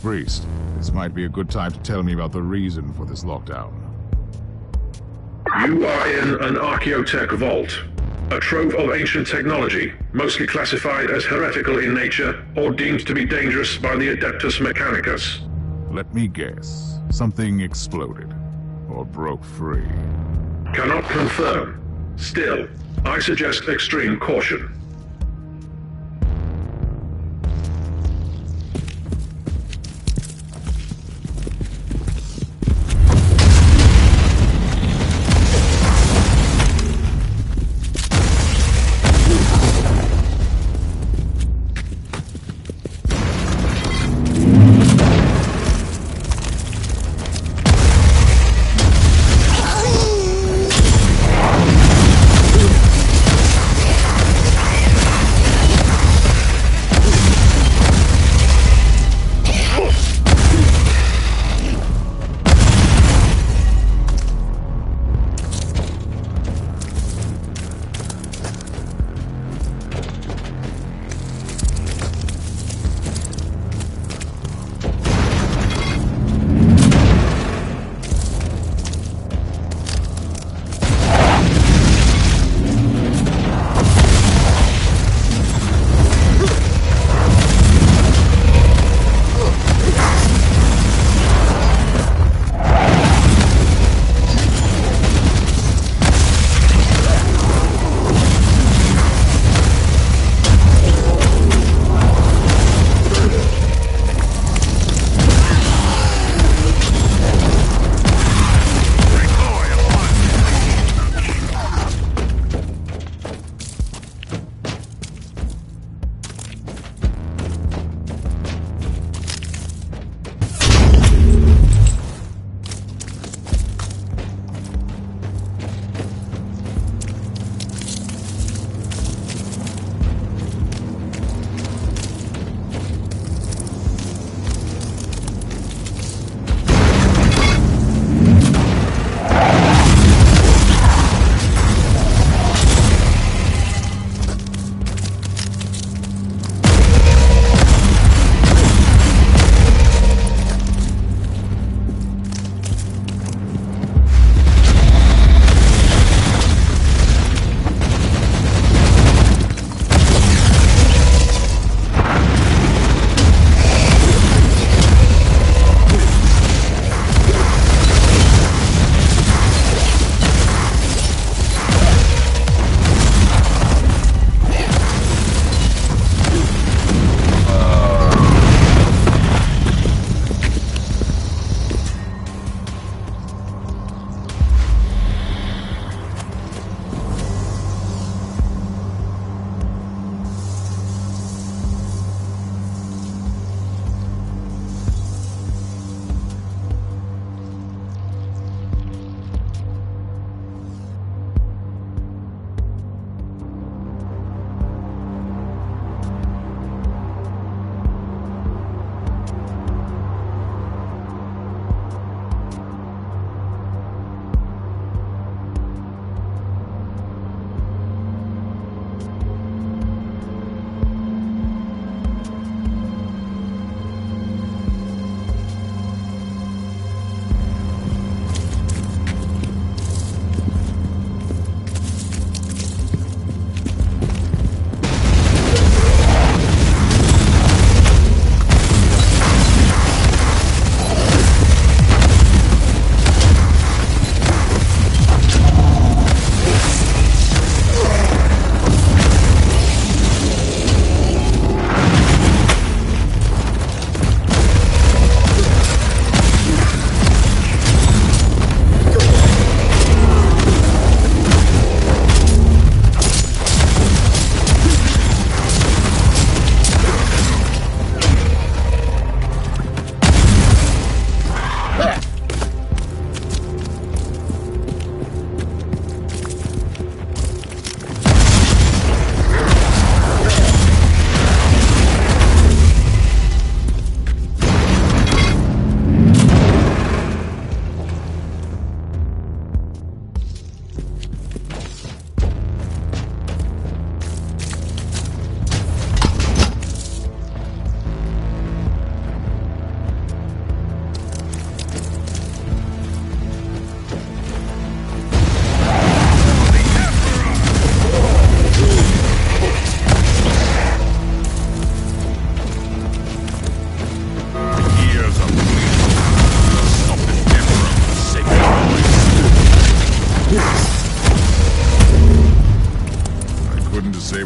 Priest, this might be a good time to tell me about the reason for this lockdown. You are in an archaeotech vault. A trove of ancient technology, mostly classified as heretical in nature or deemed to be dangerous by the Adeptus Mechanicus. Let me guess. Something exploded. Or broke free. Cannot confirm. Still, I suggest extreme caution.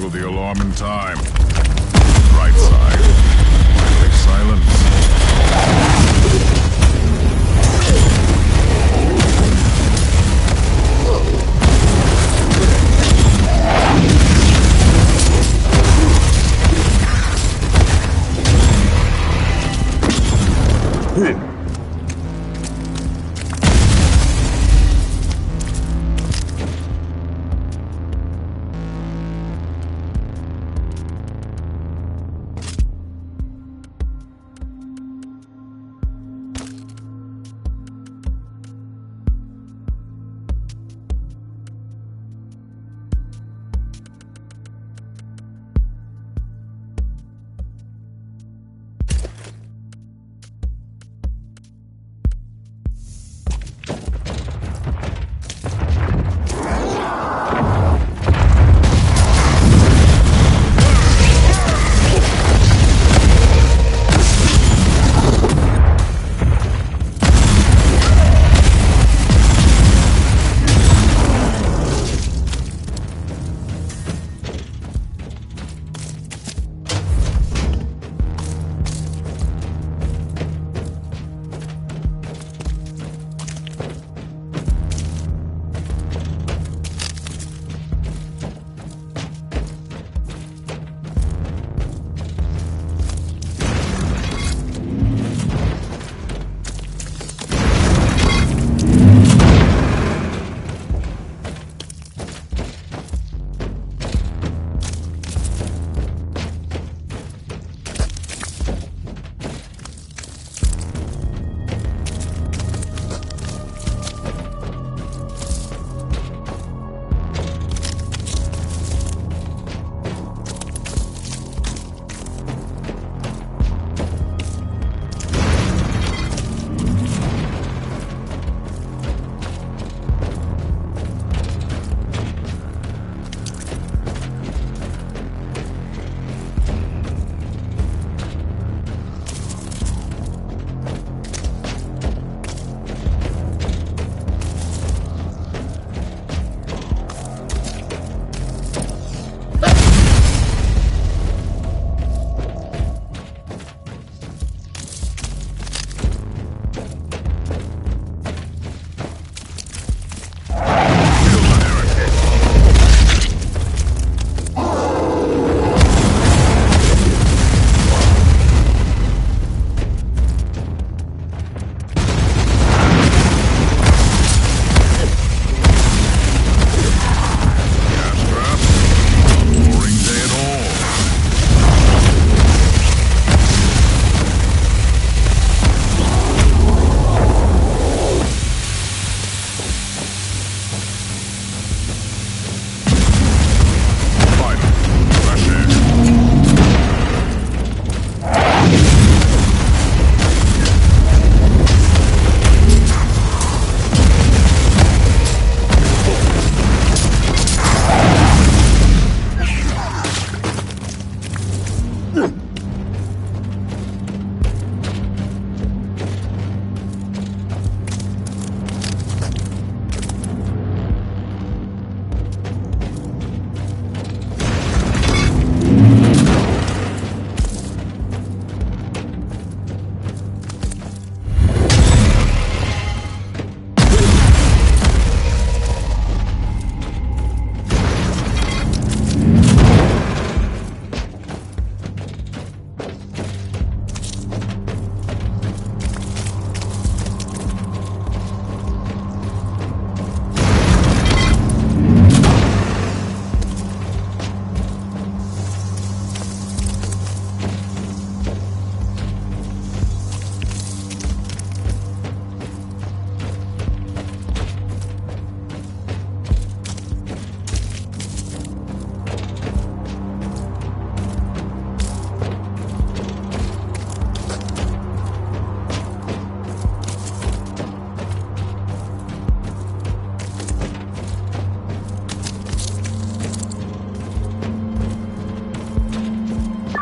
disable the alarm in time. Right side. Finally silence.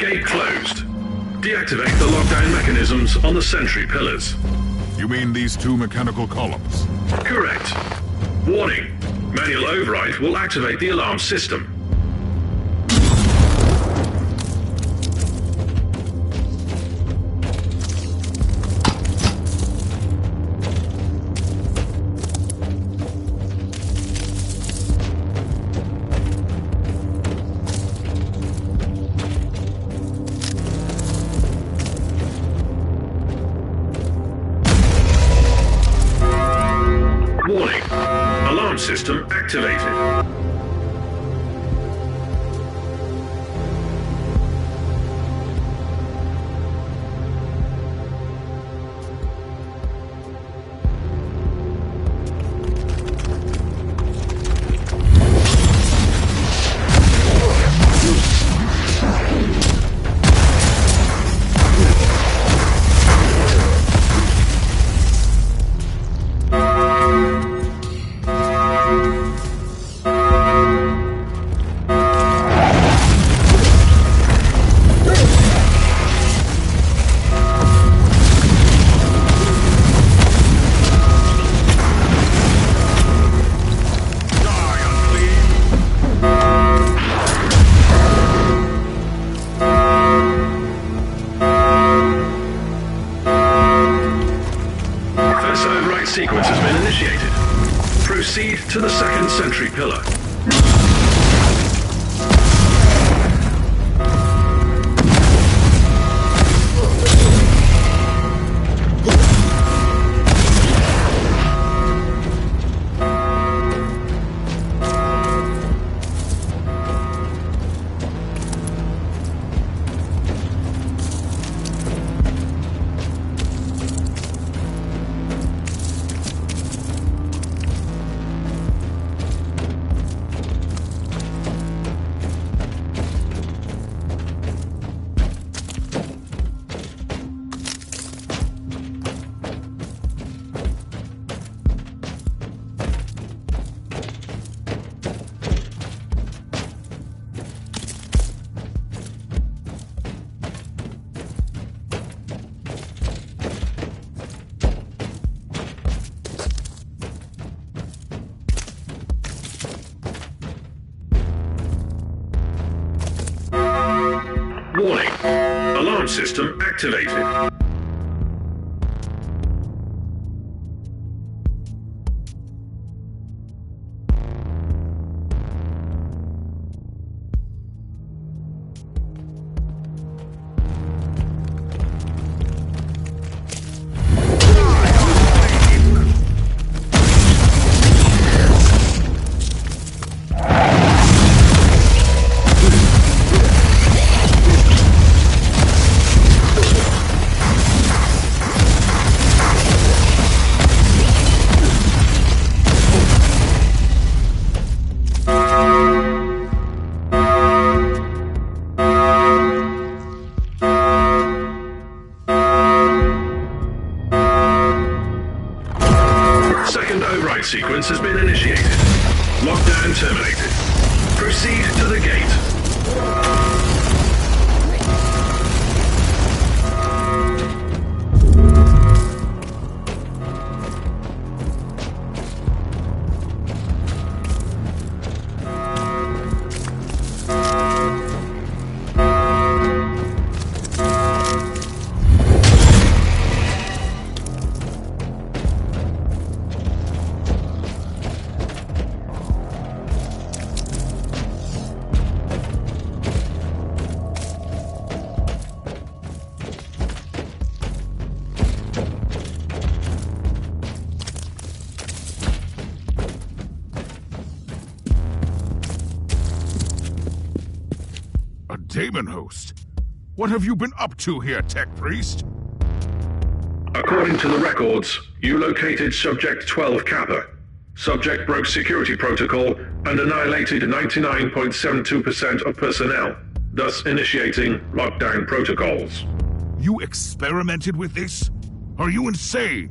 Gate closed. Deactivate the lockdown mechanisms on the sentry pillars. You mean these two mechanical columns? Correct. Warning. Manual override will activate the alarm system. system activated. Sequence has been initiated. Proceed to the second sentry pillar. Warning. Alarm system activated. Second override sequence has been initiated. Lockdown terminated. Proceed to the gate. A Daemon host? What have you been up to here, Tech Priest? According to the records, you located Subject 12 Kappa. Subject broke security protocol and annihilated 99.72% of personnel, thus initiating lockdown protocols. You experimented with this? Are you insane?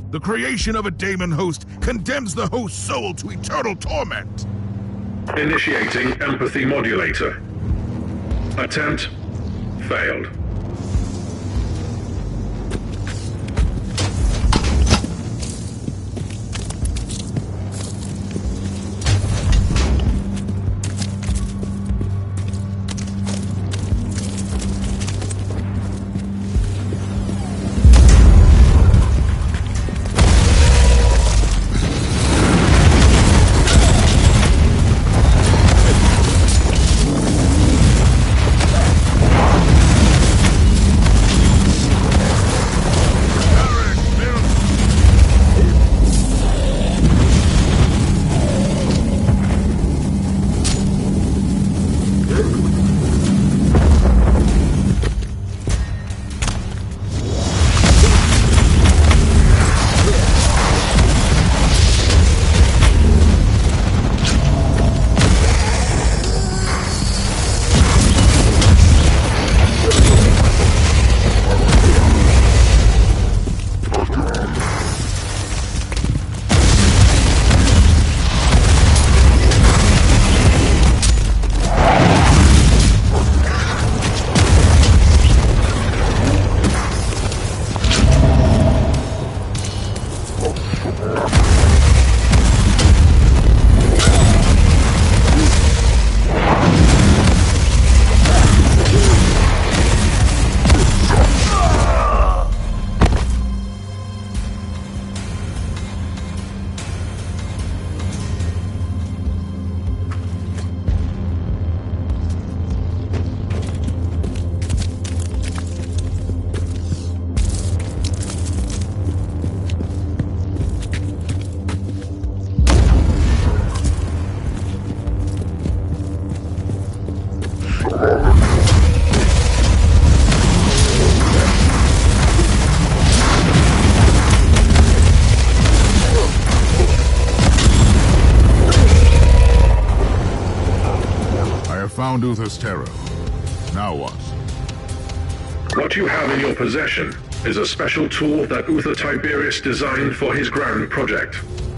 The creation of a Daemon host condemns the host's soul to eternal torment. Initiating empathy modulator. Attempt failed. found Uther's tarot. Now what? What you have in your possession is a special tool that Uther Tiberius designed for his grand project.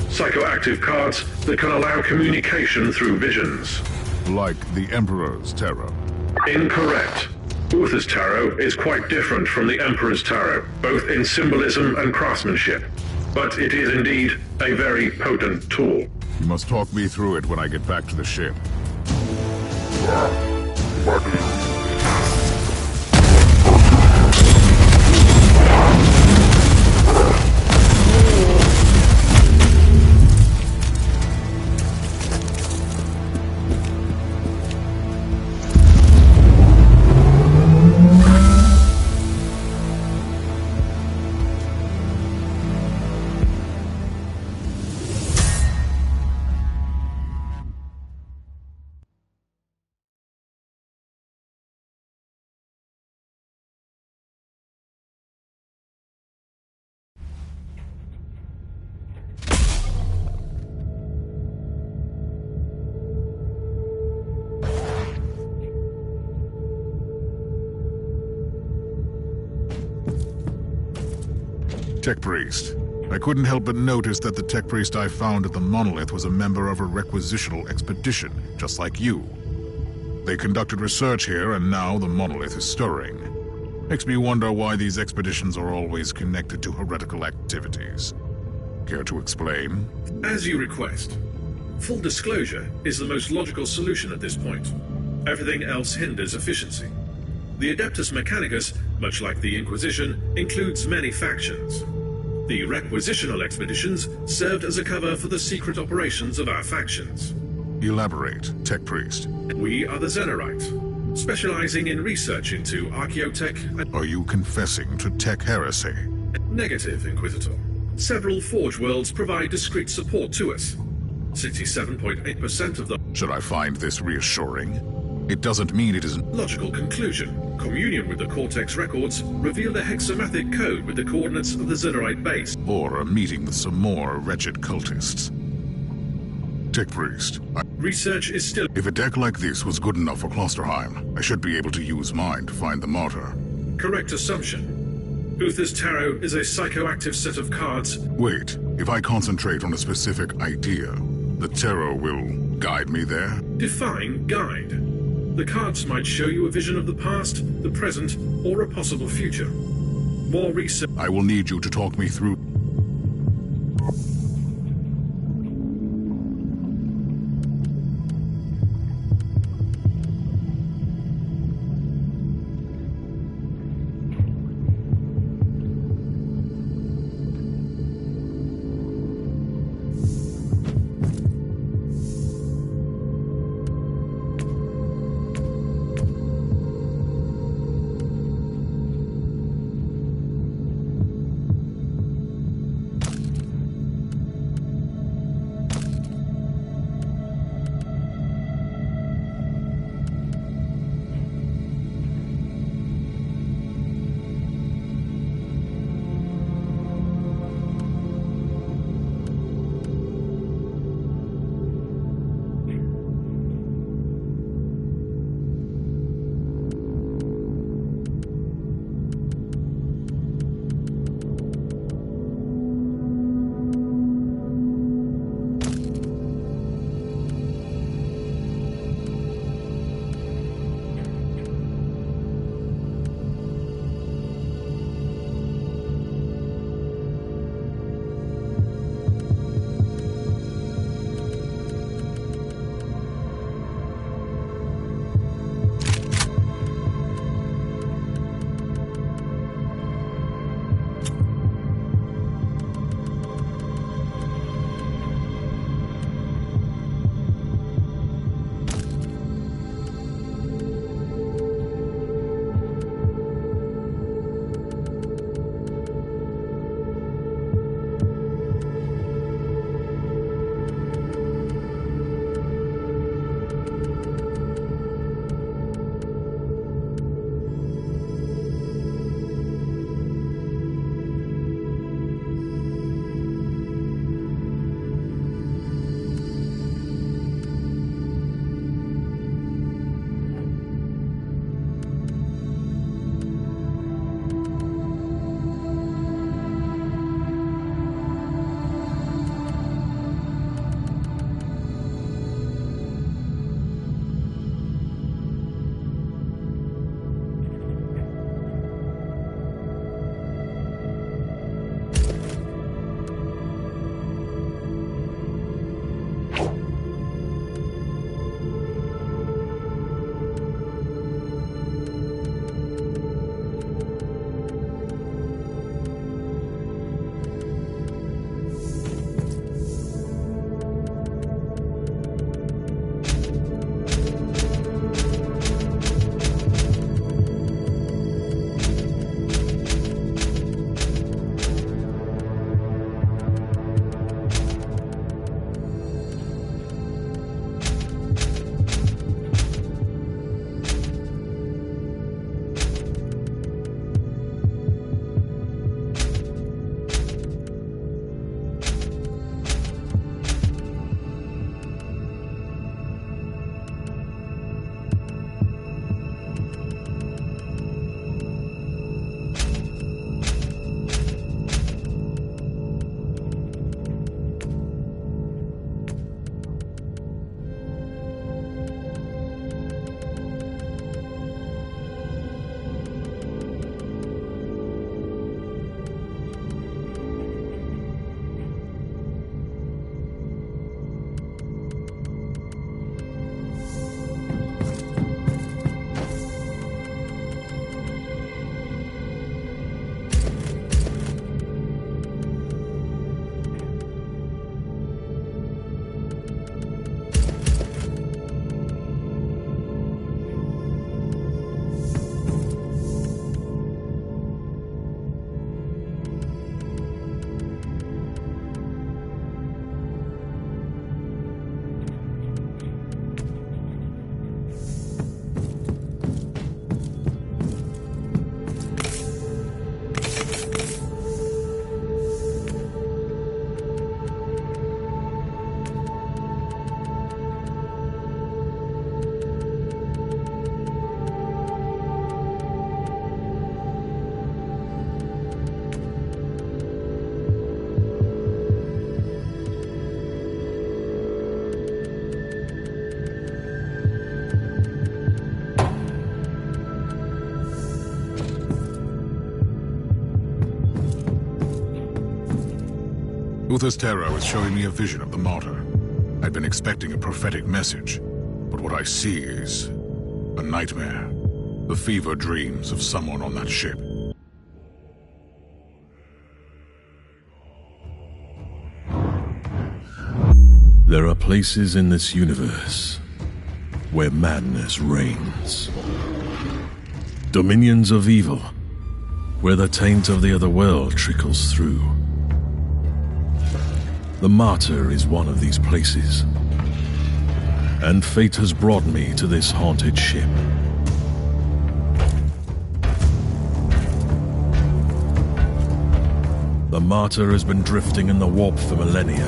Psychoactive cards that can allow communication through visions. Like the Emperor's tarot. Incorrect. Uther's tarot is quite different from the Emperor's tarot, both in symbolism and craftsmanship. But it is indeed a very potent tool. You must talk me through it when I get back to the ship. Tech Priest. I couldn't help but notice that the Tech Priest I found at the Monolith was a member of a requisitional expedition, just like you. They conducted research here, and now the Monolith is stirring. Makes me wonder why these expeditions are always connected to heretical activities. Care to explain? As you request. Full disclosure is the most logical solution at this point. Everything else hinders efficiency. The Adeptus Mechanicus, much like the Inquisition, includes many factions. The requisitional expeditions served as a cover for the secret operations of our factions. Elaborate, Tech Priest. We are the Zenerite, specializing in research into archaeotech and... Are you confessing to tech heresy? Negative, Inquisitor. Several Forge worlds provide discreet support to us. 67.8% of them... Should I find this reassuring? It doesn't mean it isn't... Logical conclusion. Communion with the Cortex records revealed a hexamathic code with the coordinates of the Zenerite base. Or a meeting with some more wretched cultists. Tech Priest, Research is still... If a deck like this was good enough for Klosterheim, I should be able to use mine to find the Martyr. Correct assumption. Uther's tarot is a psychoactive set of cards. Wait, if I concentrate on a specific idea, the tarot will guide me there? Define guide. The cards might show you a vision of the past, the present, or a possible future. More research... I will need you to talk me through... Uther's Tarot is showing me a vision of the Martyr. I'd been expecting a prophetic message, but what I see is a nightmare. The fever dreams of someone on that ship. There are places in this universe where madness reigns. Dominions of evil, where the taint of the other world trickles through. The Martyr is one of these places, and fate has brought me to this haunted ship. The Martyr has been drifting in the warp for millennia.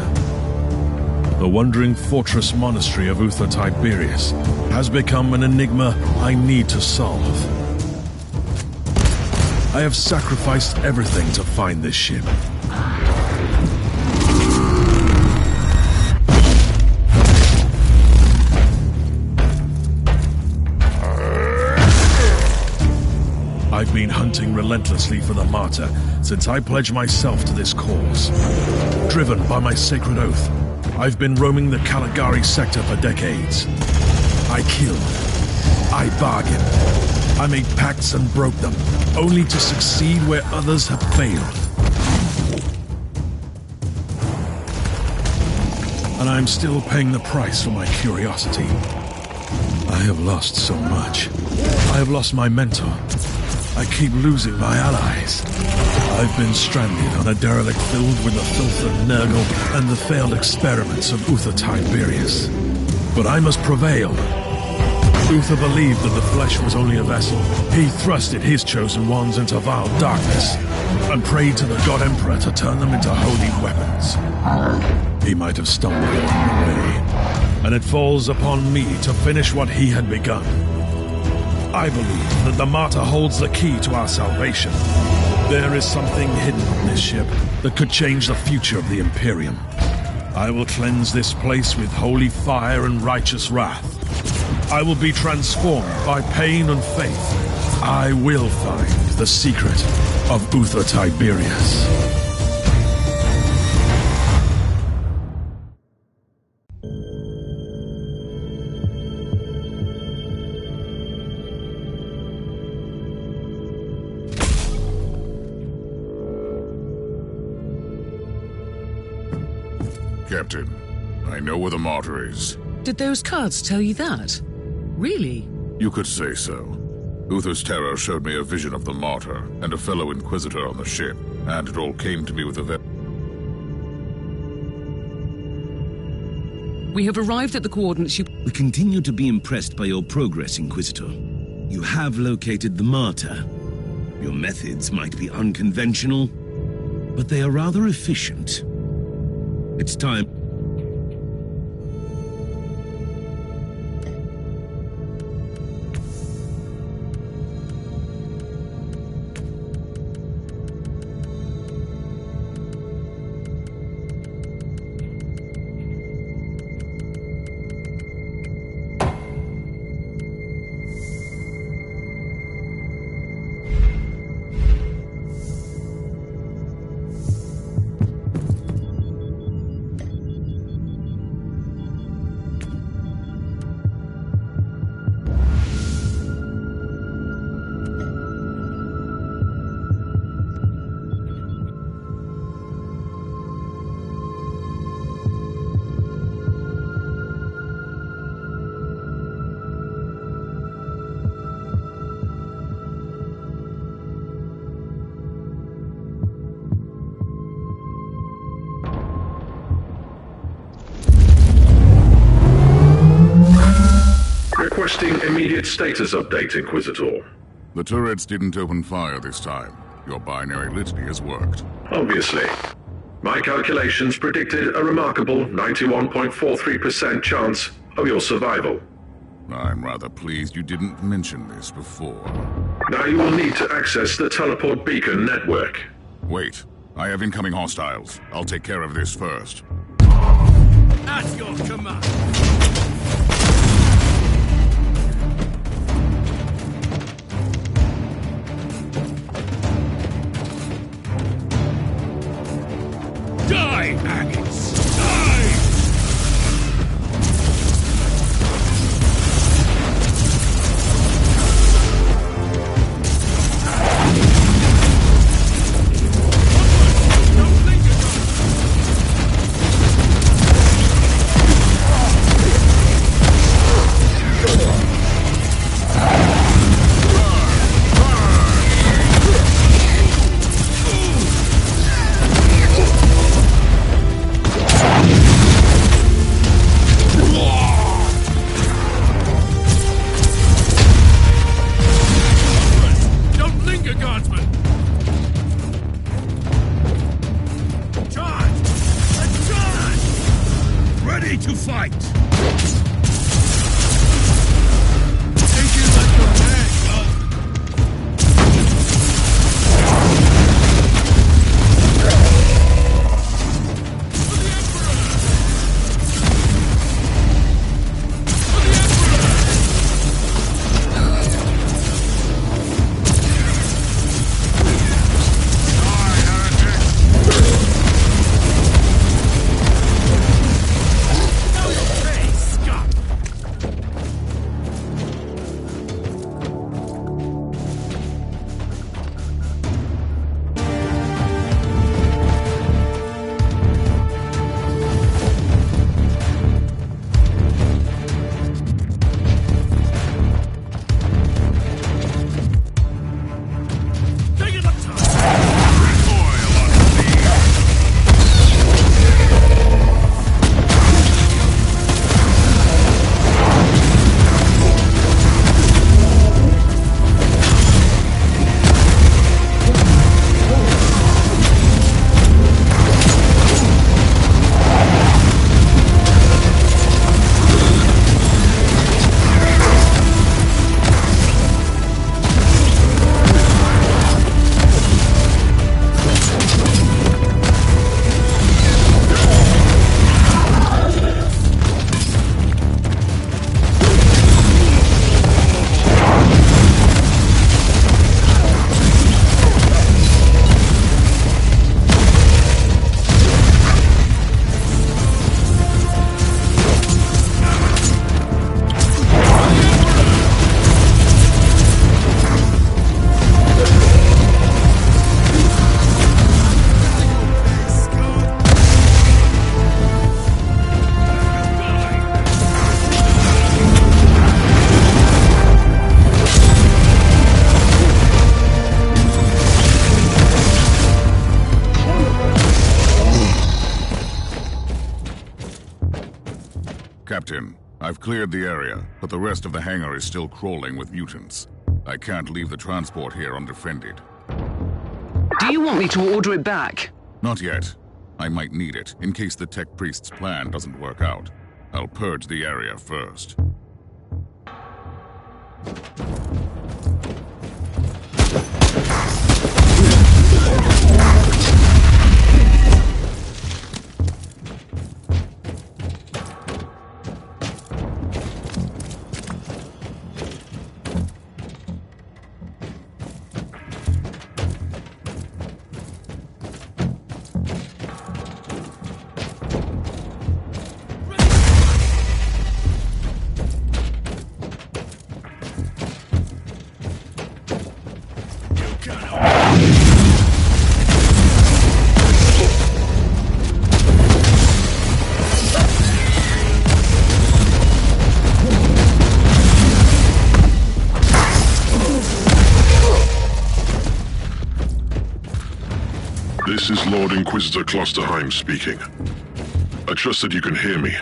The wandering fortress monastery of Uther Tiberius has become an enigma I need to solve. I have sacrificed everything to find this ship. I've been hunting relentlessly for the Martyr since I pledged myself to this cause. Driven by my sacred oath, I've been roaming the Caligari sector for decades. I killed. I bargained. I made pacts and broke them, only to succeed where others have failed. And I'm still paying the price for my curiosity. I have lost so much. I have lost my mentor. I keep losing my allies. I've been stranded on a derelict filled with the filth of Nurgle and the failed experiments of Uther Tiberius. But I must prevail. Uther believed that the flesh was only a vessel. He thrusted his chosen ones into vile darkness and prayed to the God Emperor to turn them into holy weapons. He might have stumbled along the way, and it falls upon me to finish what he had begun. I believe that the Martyr holds the key to our salvation. There is something hidden on this ship that could change the future of the Imperium. I will cleanse this place with holy fire and righteous wrath. I will be transformed by pain and faith. I will find the secret of Uther Tiberius. Captain, I know where the Martyr is. Did those cards tell you that? Really? You could say so. Uther's Tarot showed me a vision of the Martyr and a fellow Inquisitor on the ship, and it all came to me with a We have arrived at the coordinates you... We continue to be impressed by your progress, Inquisitor. You have located the Martyr. Your methods might be unconventional, but they are rather efficient. It's time. Requesting immediate status update, Inquisitor. The turrets didn't open fire this time. Your binary litany has worked. Obviously. My calculations predicted a remarkable 91.43% chance of your survival. I'm rather pleased you didn't mention this before. Now you will need to access the teleport beacon network. Wait, I have incoming hostiles. I'll take care of this first. At your command! Die! Aggots! Die! To fight! Take it like your man, Captain, I've cleared the area, but the rest of the hangar is still crawling with mutants. I can't leave the transport here undefended. Do you want me to order it back? Not yet. I might need it, in case the tech priest's plan doesn't work out. I'll purge the area first. This is Lord Inquisitor Klosterheim speaking. I trust that you can hear me,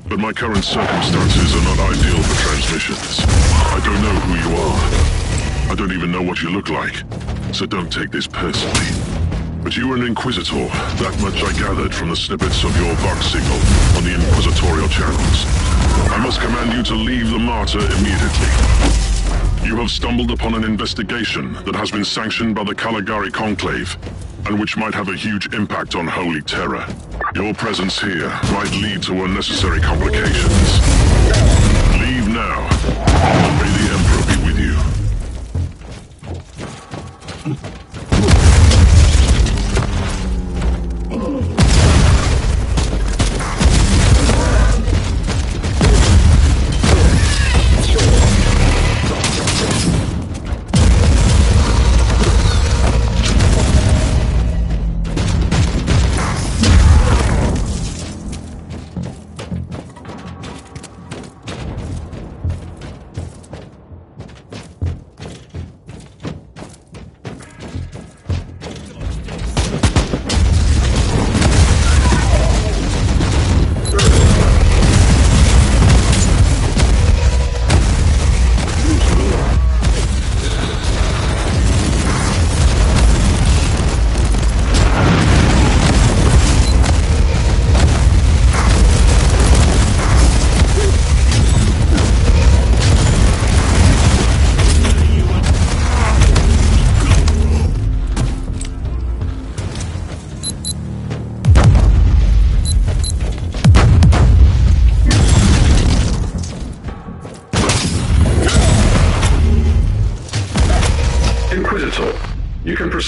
but my current circumstances are not ideal for transmissions. I don't know who you are. I don't even know what you look like, so don't take this personally. But you were an Inquisitor, that much I gathered from the snippets of your Vox signal on the Inquisitorial channels. I must command you to leave the Martyr immediately. You have stumbled upon an investigation that has been sanctioned by the Caligari Conclave, and which might have a huge impact on Holy Terror. Your presence here might lead to unnecessary complications. Leave now, and may the Emperor be with you.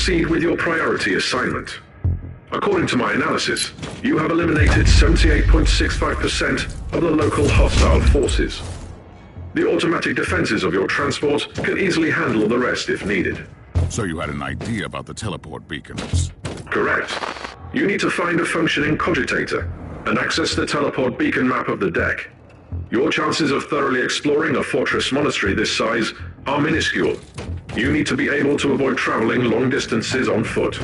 proceed with your priority assignment. According to my analysis, you have eliminated 78.65% of the local hostile forces. The automatic defenses of your transport can easily handle the rest if needed. So you had an idea about the teleport beacons? Correct. You need to find a functioning cogitator and access the teleport beacon map of the deck. Your chances of thoroughly exploring a fortress monastery this size are minuscule. You need to be able to avoid traveling long distances on foot.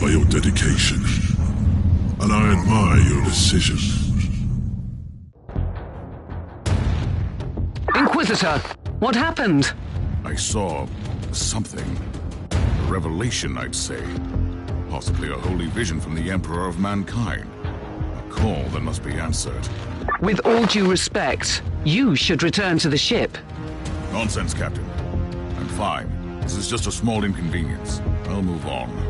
By your dedication, and I admire your decision. Inquisitor, what happened? I saw something. A revelation, I'd say. Possibly a holy vision from the Emperor of Mankind. A call that must be answered. With all due respect, you should return to the ship. Nonsense, Captain. I'm fine. This is just a small inconvenience. I'll move on.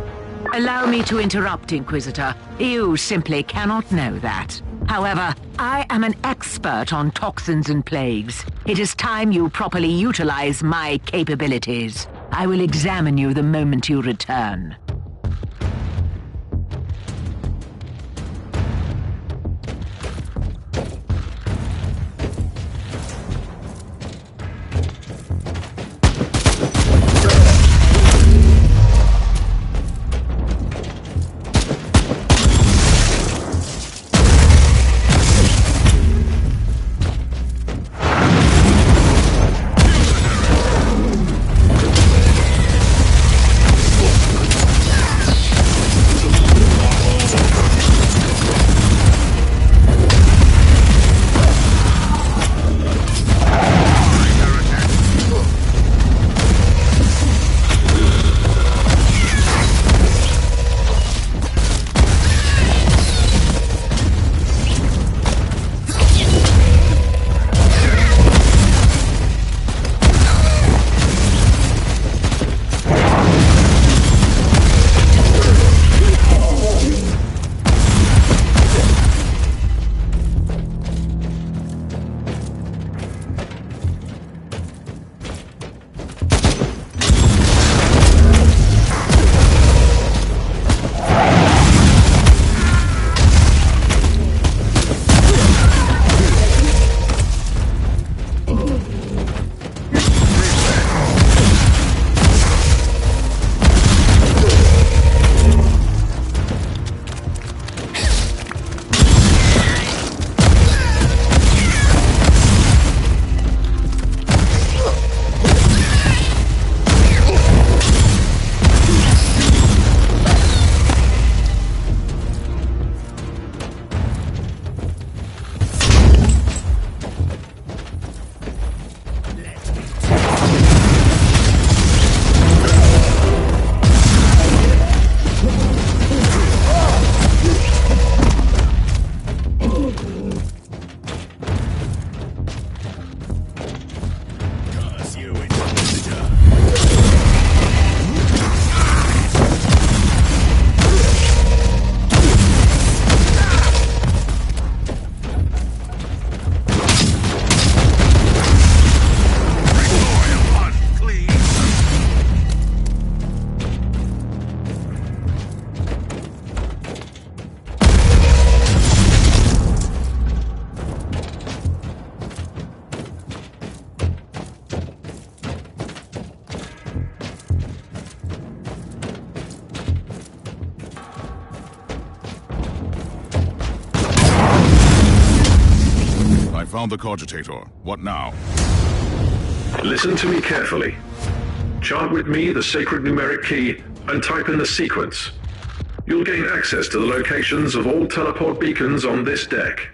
Allow me to interrupt, Inquisitor. You simply cannot know that. However, I am an expert on toxins and plagues. It is time you properly utilize my capabilities. I will examine you the moment you return. found the cogitator. What now? Listen to me carefully. Chant with me the sacred numeric key and type in the sequence. You'll gain access to the locations of all teleport beacons on this deck.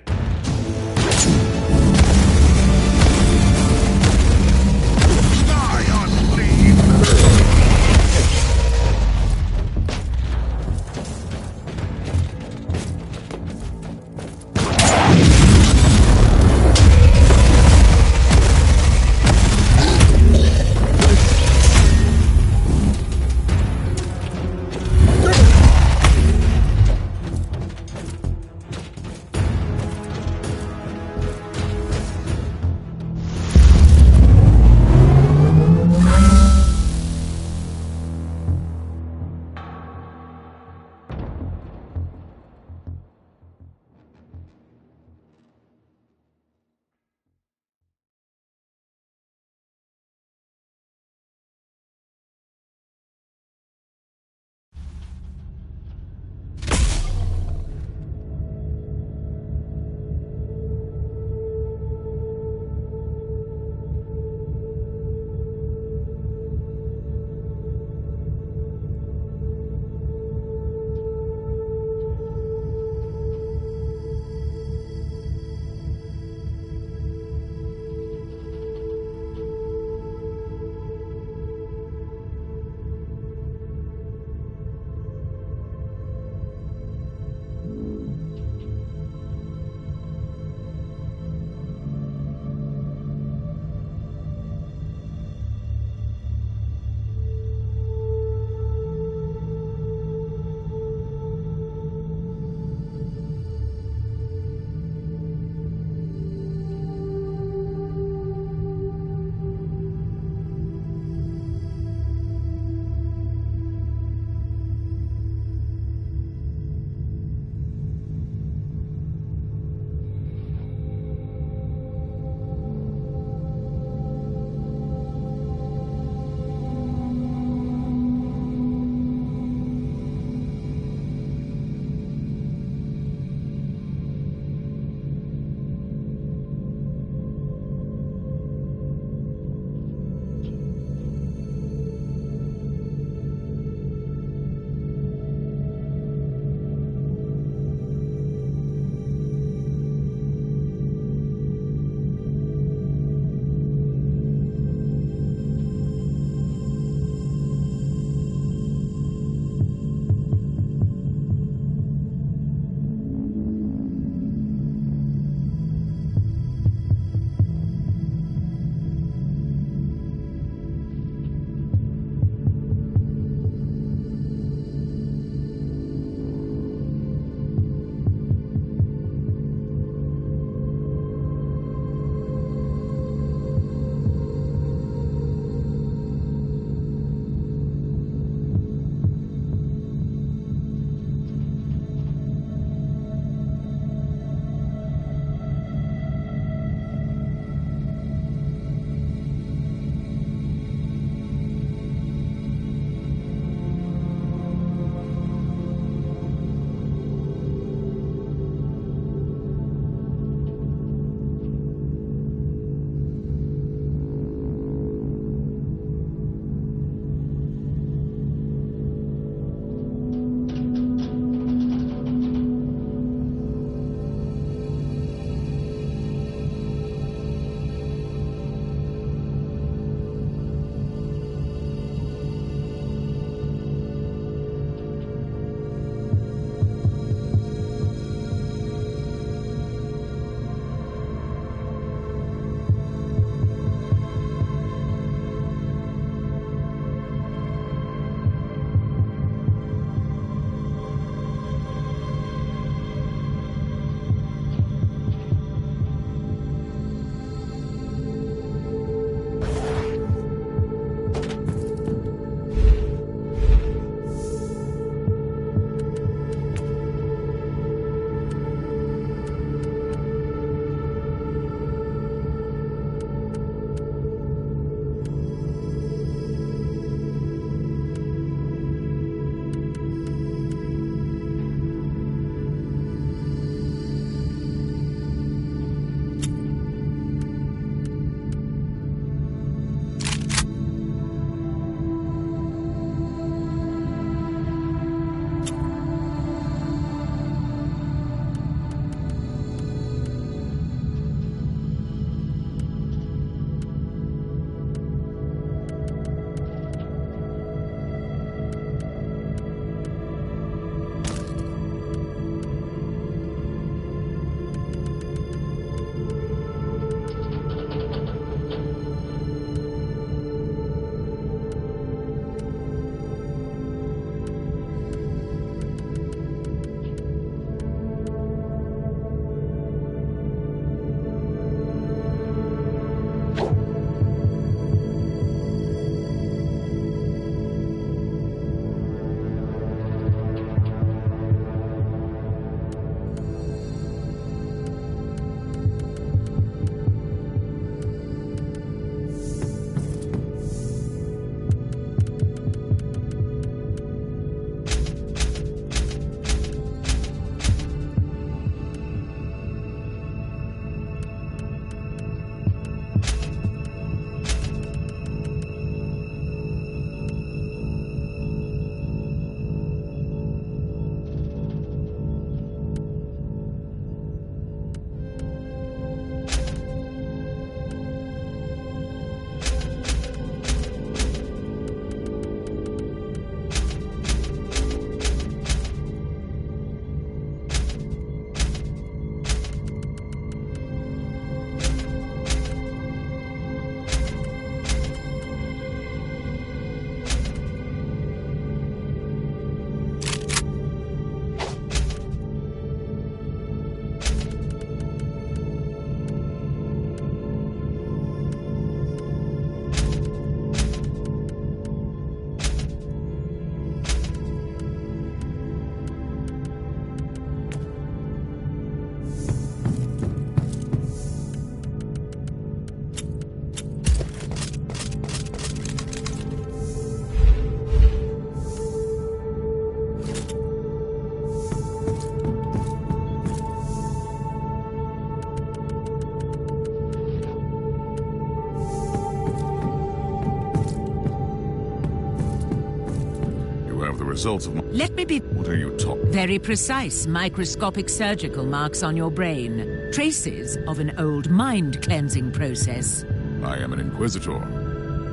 results of my... Let me be What are you talking... very precise. Microscopic surgical marks on your brain. Traces of an old mind-cleansing process. I am an Inquisitor.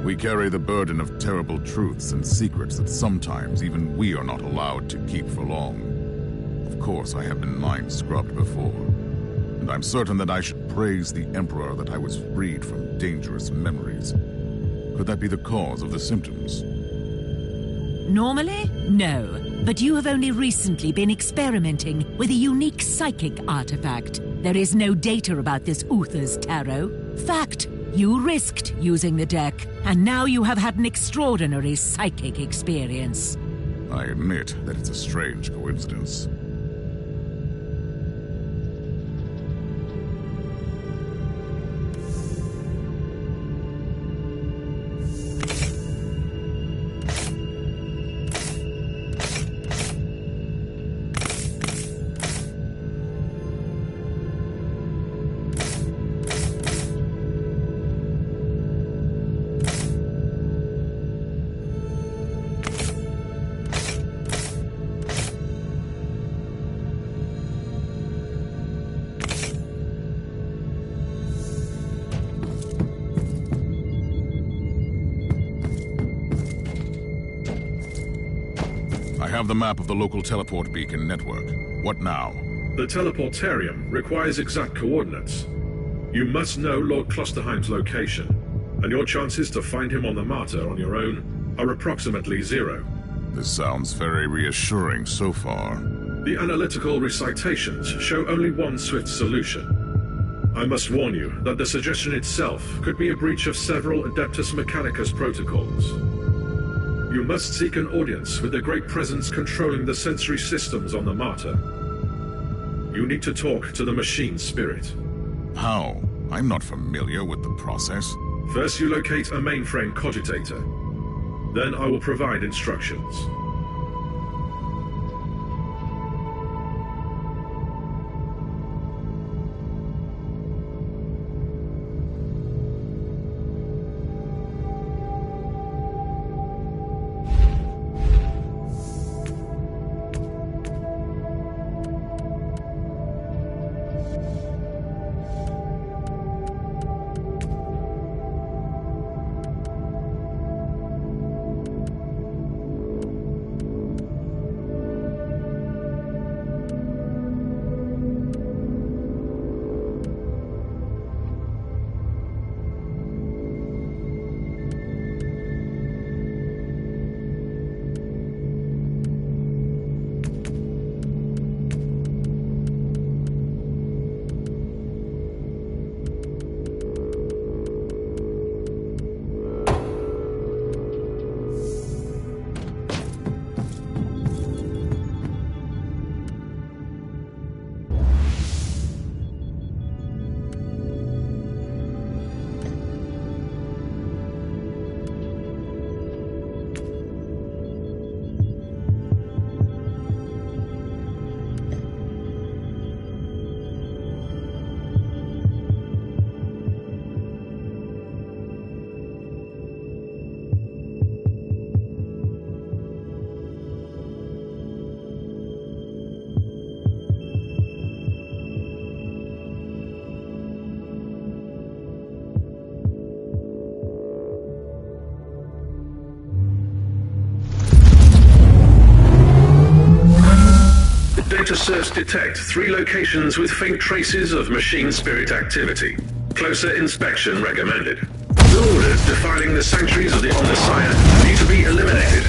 We carry the burden of terrible truths and secrets that sometimes even we are not allowed to keep for long. Of course, I have been mind-scrubbed before. And I'm certain that I should praise the Emperor that I was freed from dangerous memories. Could that be the cause of the symptoms? Normally, no. But you have only recently been experimenting with a unique psychic artifact. There is no data about this Uther's tarot. Fact, you risked using the deck, and now you have had an extraordinary psychic experience. I admit that it's a strange coincidence. I have the map of the local teleport beacon network. What now? The teleportarium requires exact coordinates. You must know Lord Klosterheim's location, and your chances to find him on the Martyr on your own are approximately 0. This sounds very reassuring so far. The analytical recitations show only one swift solution. I must warn you that the suggestion itself could be a breach of several Adeptus Mechanicus protocols. You must seek an audience with the great presence controlling the sensory systems on the Martyr. You need to talk to the machine spirit. How? I'm not familiar with the process. First you locate a mainframe cogitator. Then I will provide instructions. Data search detect 3 locations with faint traces of machine spirit activity. Closer inspection recommended. The orders defiling the sanctuaries of the Omnissiah need to be eliminated.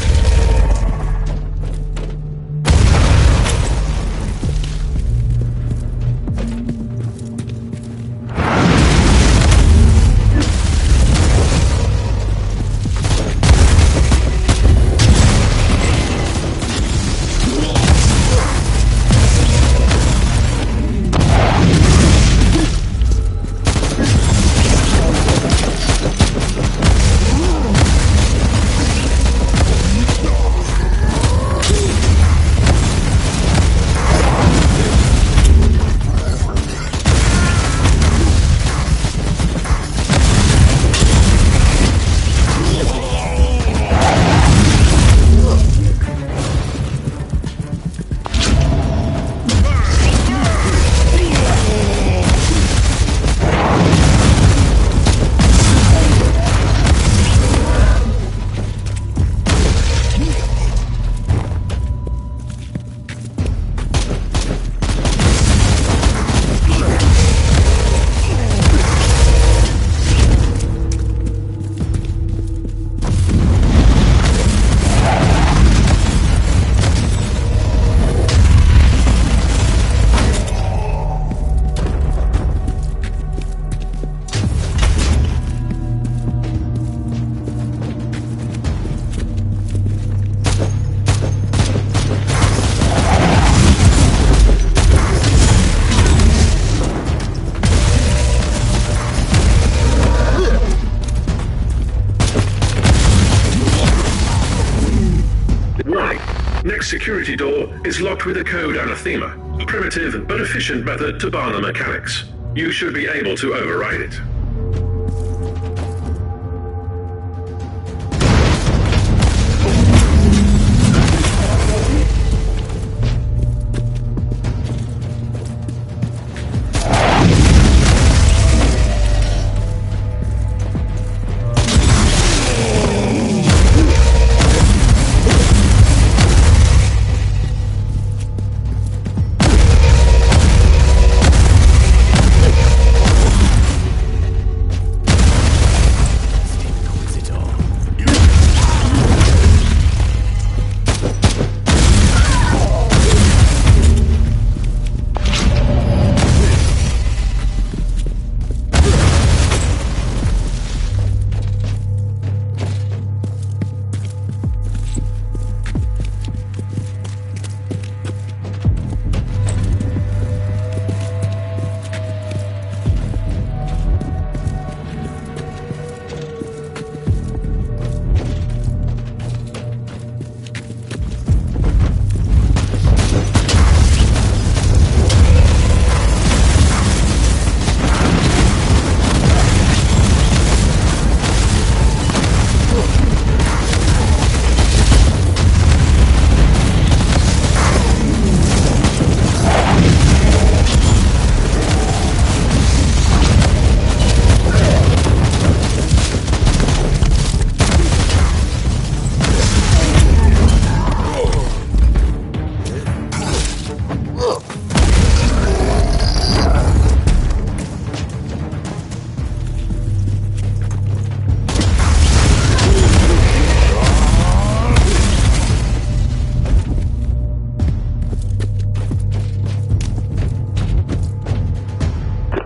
security door is locked with the code anathema, a primitive but efficient method to bar the mechanics. You should be able to override it.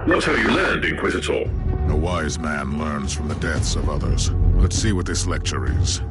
Not how you learned, Inquisitor. A wise man learns from the deaths of others. Let's see what this lecture is.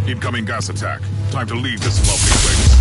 Incoming gas attack. Time to leave this lovely place.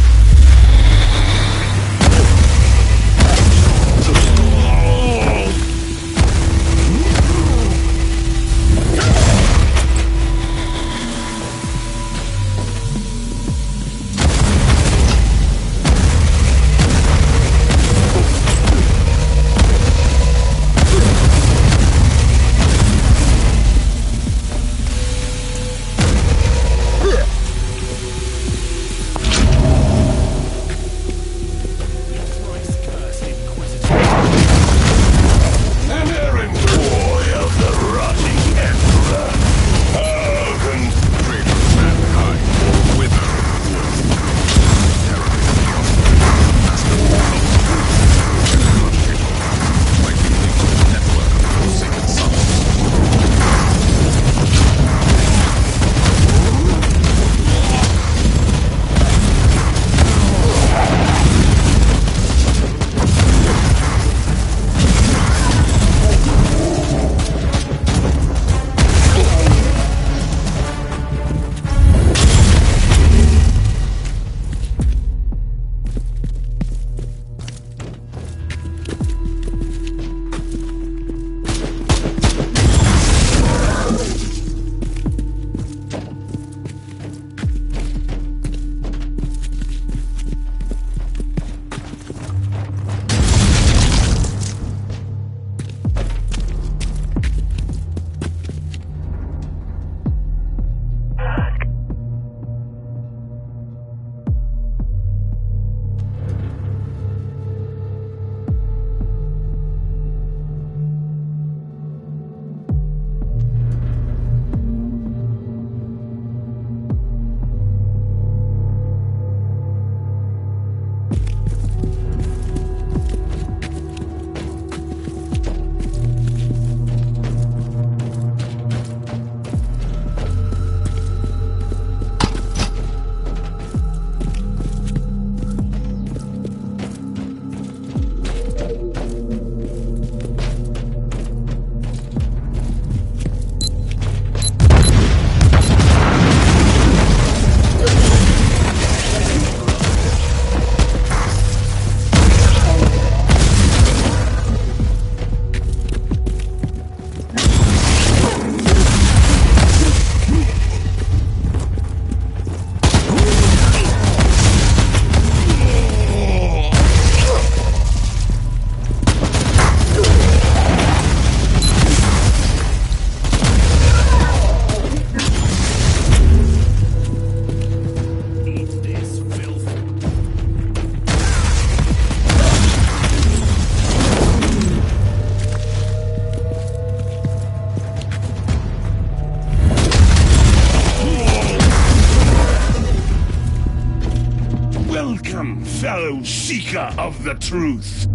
fellow seeker of the truth.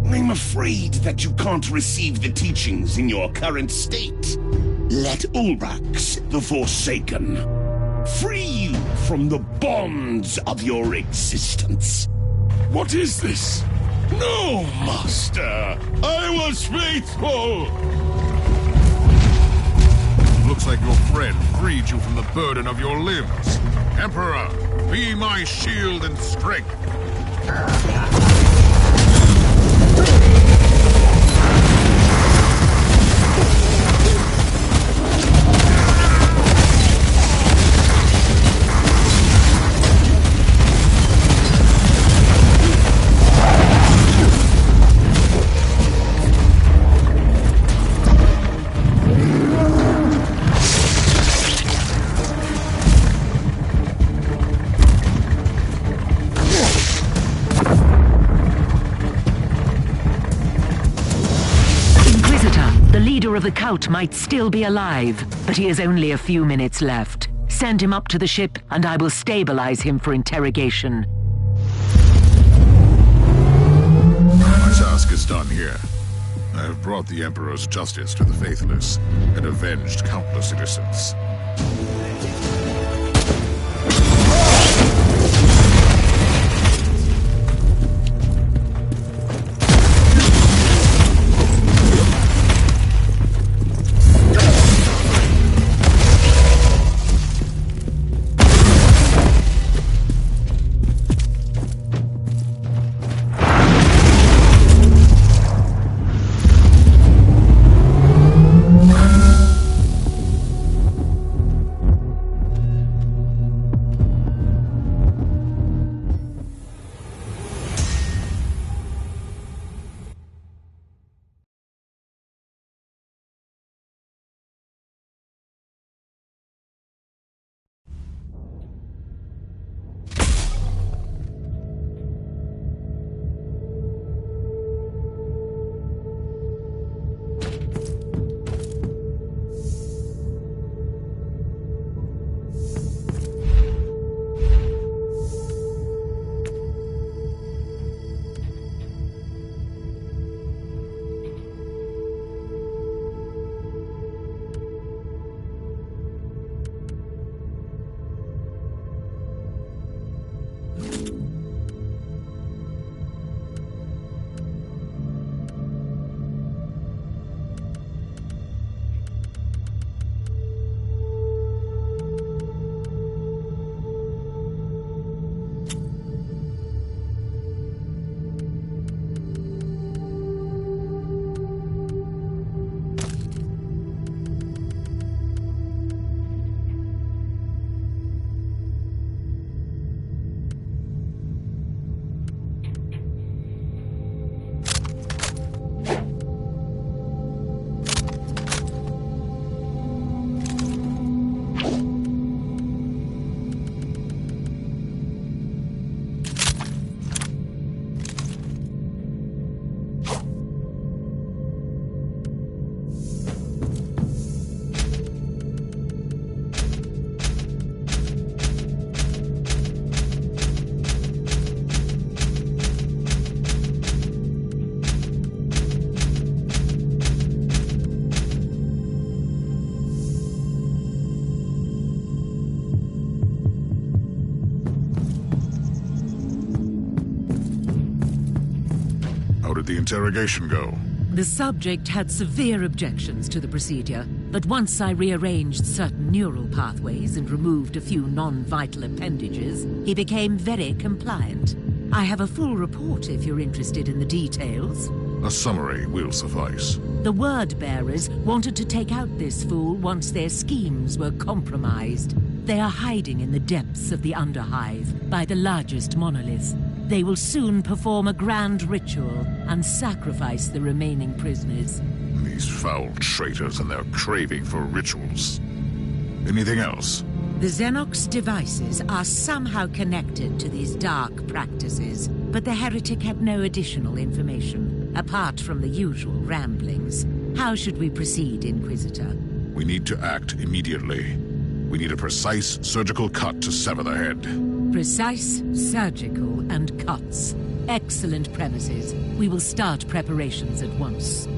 I'm afraid that you can't receive the teachings in your current state. Let Ulbrax, the Forsaken, free you from the bonds of your existence. What is this? No, Master! I was faithful! Looks like your friend freed you from the burden of your limbs. Emperor, be my shield and strength. Of the cult might still be alive, but he has only a few minutes left. Send him up to the ship, and I will stabilize him for interrogation. My task is done here. I have brought the Emperor's justice to the faithless, and avenged countless innocents. How did the interrogation go? The subject had severe objections to the procedure, but once I rearranged certain neural pathways and removed a few non-vital appendages, he became very compliant. I have a full report if you're interested in the details. A summary will suffice. The word-bearers wanted to take out this fool once their schemes were compromised. They are hiding in the depths of the Underhive, by the largest monolith. They will soon perform a grand ritual and sacrifice the remaining prisoners. These foul traitors and their craving for rituals. Anything else? The Xenox devices are somehow connected to these dark practices, but the heretic had no additional information, apart from the usual ramblings. How should we proceed, Inquisitor? We need to act immediately. We need a precise surgical cut to sever the head. Precise, surgical, and cuts. Excellent premises. We will start preparations at once.